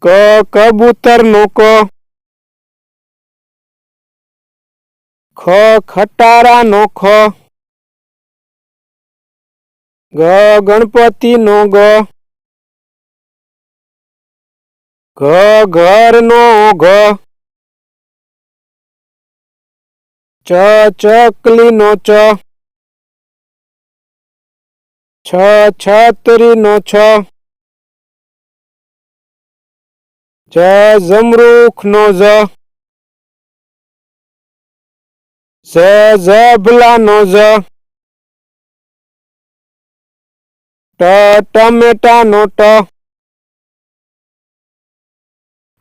કબૂતર નો ક, ખટારા નો ખ, ગણપતિ નો ગ, ઘર નો ઘ, ચકલી નો ચ, છતરી નો છ, જમરૂખ નો જ, ઝબલા નો જ, ટમેટા નો ટ,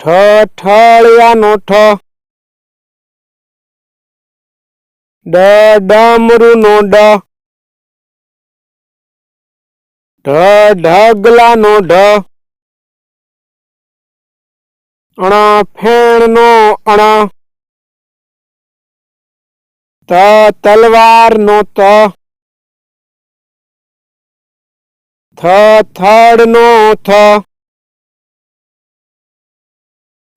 ઠળિયા નો ઠ, ડમરું નો ડ, ઢગલા નો ઢ, ફેણ નો અણ, તલવાર નો ત, થડ નો થ,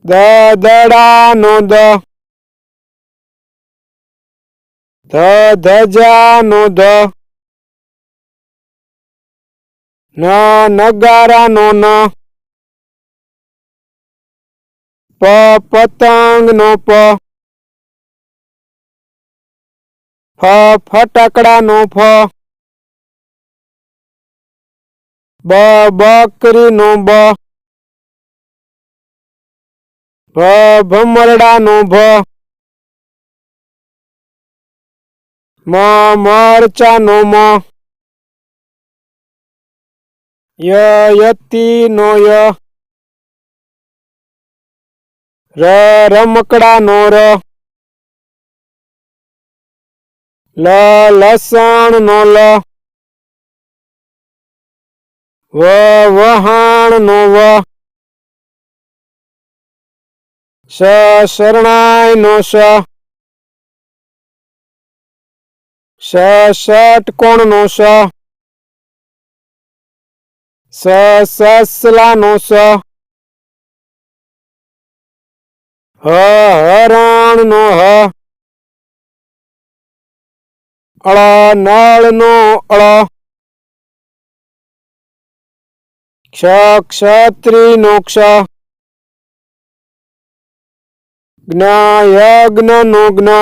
દડા નો દ, ધજા નો ધ, નગારા નો ન, પતંગ નો પ, ફટાકડા નો ફ, બકરી નો બ, ભમરડા નો ભ, મરચા નો મ, યતી નો ય, રમકડા નો ર, લસણ નો લ, વહાણ નો વ, શરણાઈ નો શ, ષટકોણ નો શ, સસલા નો સ, હરણ નો હ, નળ નો અળ, ક્ષત્રિય નો ક્ષ, યજ્ઞ નો જ્ઞ,